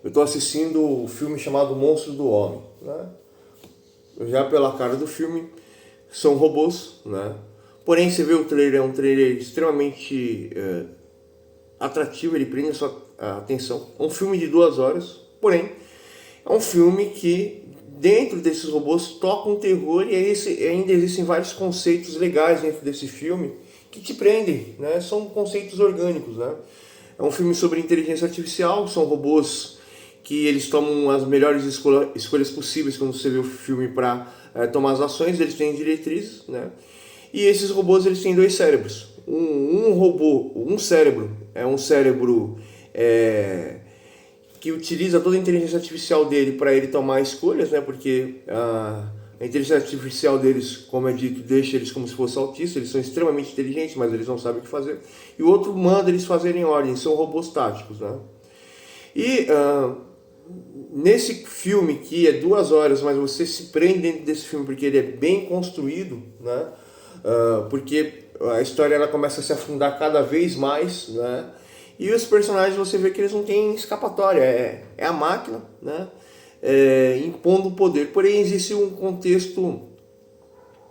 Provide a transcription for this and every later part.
eu estou assistindo o filme chamado Monstros do Homem, né? Já pela cara do filme, são robôs, né? Porém, você vê o trailer, é um trailer extremamente atrativo, ele prende a sua atenção. É um filme de 2 horas, porém, é um filme que, dentro desses robôs, toca um terror e ainda existem vários conceitos legais dentro desse filme que te prendem, né? São conceitos orgânicos, né? É um filme sobre inteligência artificial, são robôs que eles tomam as melhores escolhas possíveis quando você vê o filme para tomar as ações, eles têm diretrizes, né? E esses robôs eles têm 2 cérebros. Um cérebro é um cérebro que utiliza toda a inteligência artificial dele para ele tomar escolhas, né? Porque a inteligência artificial deles, como é dito, deixa eles como se fossem autistas, eles são extremamente inteligentes, mas eles não sabem o que fazer. E o outro manda eles fazerem ordem, são robôs táticos, né? E nesse filme, que é 2 horas, mas você se prende dentro desse filme porque ele é bem construído, né? Porque a história ela começa a se afundar cada vez mais, né? E os personagens você vê que eles não têm escapatória, é a máquina, né? Impondo o poder. Porém, existe um contexto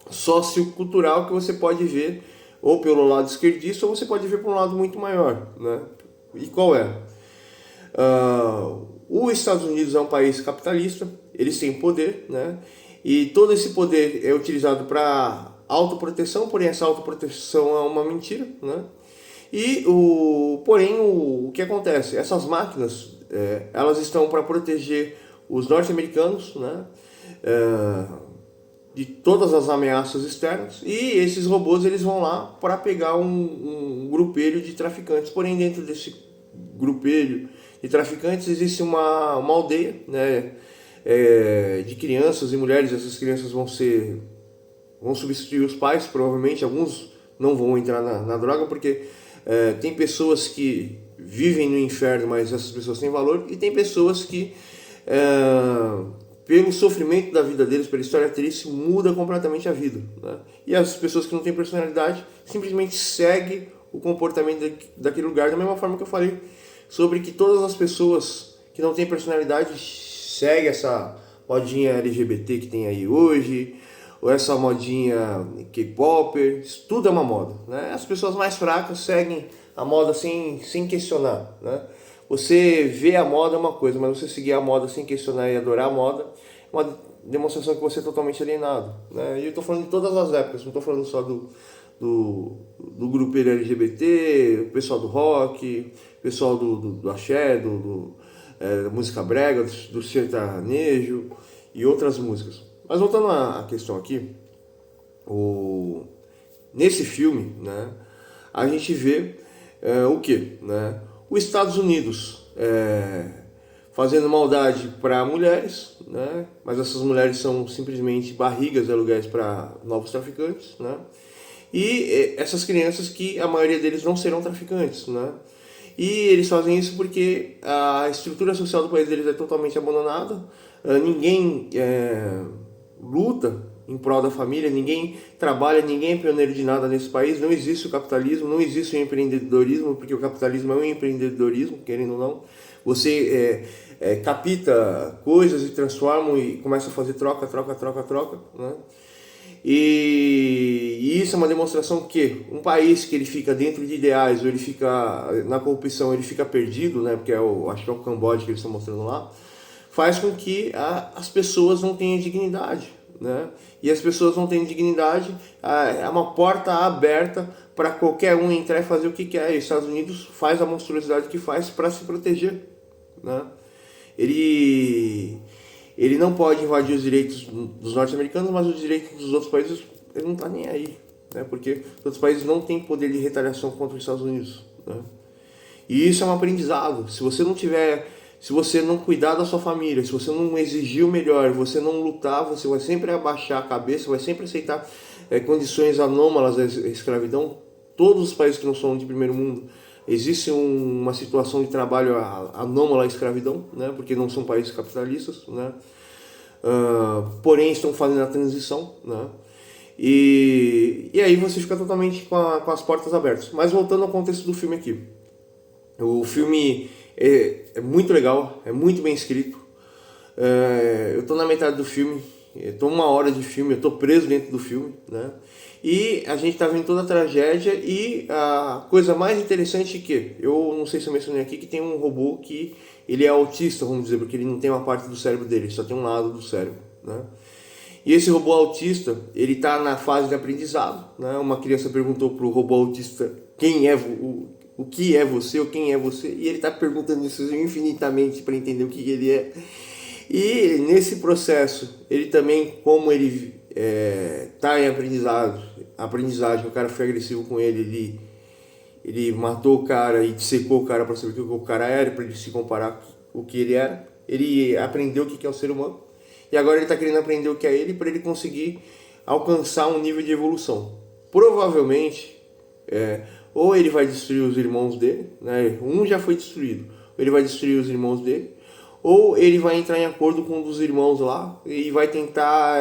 sociocultural que você pode ver ou pelo lado esquerdista ou você pode ver por um lado muito maior, né? E qual é? Os Estados Unidos é um país capitalista, eles têm poder, né? E todo esse poder é utilizado para autoproteção, porém essa autoproteção é uma mentira, né? Porém, o que acontece? Essas máquinas, elas estão para proteger os norte-americanos, né? De todas as ameaças externas, e esses robôs eles vão lá para pegar um grupelho de traficantes. Porém, dentro desse grupelho de traficantes existe uma aldeia, né? De crianças e mulheres. Essas crianças vão substituir os pais, provavelmente. Alguns não vão entrar na droga, porque tem pessoas que vivem no inferno, mas essas pessoas têm valor, e tem pessoas que, pelo sofrimento da vida deles, pela história triste, muda completamente a vida, né? E as pessoas que não têm personalidade simplesmente seguem o comportamento daquele lugar, da mesma forma que eu falei sobre que todas as pessoas que não têm personalidade seguem essa modinha LGBT que tem aí hoje, ou essa modinha K-Popper. Isso tudo é uma moda, né? As pessoas mais fracas seguem a moda sem questionar, né? Você vê a moda é uma coisa, mas você seguir a moda sem questionar e adorar a moda é uma demonstração que você é totalmente alienado, né? E eu estou falando de todas as épocas, não estou falando só do grupo LGBT, o pessoal do rock, o pessoal do axé, da música brega, do sertanejo e outras músicas. Mas voltando à questão aqui, nesse filme, né, a gente vê o que, né? Os Estados Unidos fazendo maldade para mulheres, né? Mas essas mulheres são simplesmente barrigas de aluguéis para novos traficantes, né? E essas crianças que a maioria deles não serão traficantes, né? E eles fazem isso porque a estrutura social do país deles é totalmente abandonada, ninguém luta em prol da família, ninguém trabalha, ninguém é pioneiro de nada nesse país, não existe o capitalismo, não existe o empreendedorismo, porque o capitalismo é um empreendedorismo, querendo ou não. Você capta coisas e transforma e começa a fazer troca, né? E isso é uma demonstração que um país que ele fica dentro de ideais, ou ele fica na corrupção, ele fica perdido, né? Porque acho que é o Camboja que eles estão mostrando lá, faz com que as pessoas não tenham dignidade, né? E as pessoas não têm dignidade, é uma porta aberta para qualquer um entrar e fazer o que quer. E os Estados Unidos faz a monstruosidade que faz para se proteger, né? Ele não pode invadir os direitos dos norte-americanos, mas os direitos dos outros países ele não está nem aí, né? Porque os outros países não têm poder de retaliação contra os Estados Unidos, né? E isso é um aprendizado. Se você não cuidar da sua família, se você não exigir o melhor, você não lutar, você vai sempre abaixar a cabeça, vai sempre aceitar condições anômalas da escravidão. Todos os países que não são de primeiro mundo, existe uma situação de trabalho anômala à escravidão, né? Porque não são países capitalistas, né? Porém estão fazendo a transição, né? E aí você fica totalmente com as portas abertas. Mas voltando ao contexto do filme aqui. O filme É muito legal, é muito bem escrito. Eu tô na metade do filme, eu tô 1 hora de filme, eu tô preso dentro do filme, né? E a gente tá vendo toda a tragédia e a coisa mais interessante é que, eu não sei se eu mencionei aqui, que tem um robô que ele é autista, vamos dizer, porque ele não tem uma parte do cérebro dele, só tem um lado do cérebro, né? E esse robô autista, ele está na fase de aprendizado, né? Uma criança perguntou para o robô autista quem é o que é você ou quem é você, e ele está perguntando isso infinitamente para entender o que ele é. E nesse processo, ele também, como ele está em aprendizagem, o cara foi agressivo com ele matou o cara e dissecou o cara para saber o que o cara era, para ele se comparar com o que ele era. Ele aprendeu o que é o ser humano. E agora ele está querendo aprender o que é ele para ele conseguir alcançar um nível de evolução. Provavelmente, ou ele vai destruir os irmãos dele, né? Um já foi destruído, ou ele vai destruir os irmãos dele, ou ele vai entrar em acordo com um dos irmãos lá e vai tentar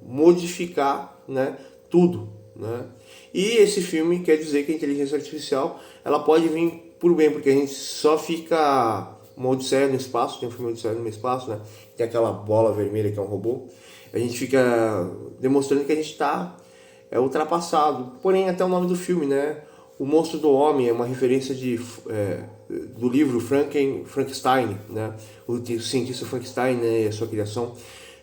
modificar, né, tudo, né? E esse filme quer dizer que a inteligência artificial ela pode vir por bem, porque a gente só fica uma Odisseia no espaço, tem um filme Odisseia no espaço, né? Tem aquela bola vermelha que é um robô. A gente fica demonstrando que a gente está ultrapassado. Porém, até o nome do filme, né? O Monstro do Homem é uma referência do livro Frankenstein, né? O cientista Frankenstein, né? A sua criação,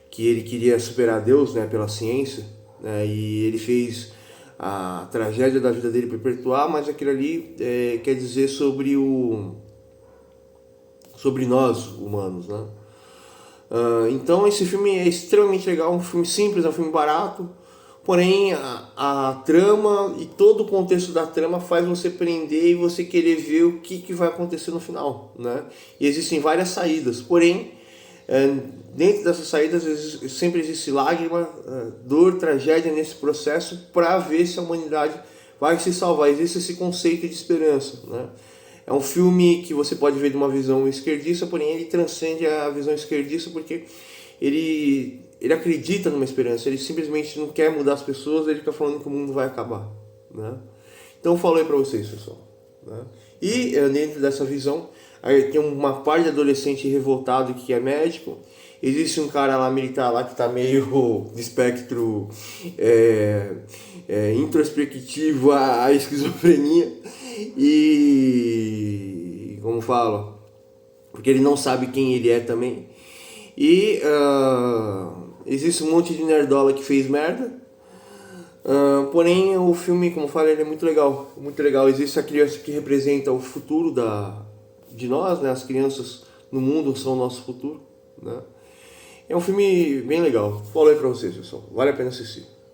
que ele queria superar Deus, né? Pela ciência, né? E ele fez a tragédia da vida dele perpetuar, mas aquilo ali quer dizer sobre nós humanos, né? Então esse filme é extremamente legal, um filme simples, é um filme barato, porém a trama e todo o contexto da trama faz você prender e você querer ver o que vai acontecer no final, né? E existem várias saídas, porém dentro dessas saídas sempre existe lágrima, dor, tragédia nesse processo para ver se a humanidade vai se salvar. Existe esse conceito de esperança, né? É um filme que você pode ver de uma visão esquerdista, porém ele transcende a visão esquerdista porque ele acredita numa esperança, ele simplesmente não quer mudar as pessoas, ele fica falando que o mundo vai acabar, né? Então eu falei para vocês, pessoal, né? E dentro dessa visão, aí tem uma parte de adolescente revoltado que é médico, existe um cara lá militar lá que está meio de espectro introspectivo à esquizofrenia e como falo, porque ele não sabe quem ele é também. E existe um monte de nerdola que fez merda. Porém o filme, como eu falei, ele é muito legal, muito legal. Existe a criança que representa o futuro de nós, né? As crianças no mundo são o nosso futuro, né? É um filme bem legal. Falei pra vocês, pessoal, vale a pena assistir.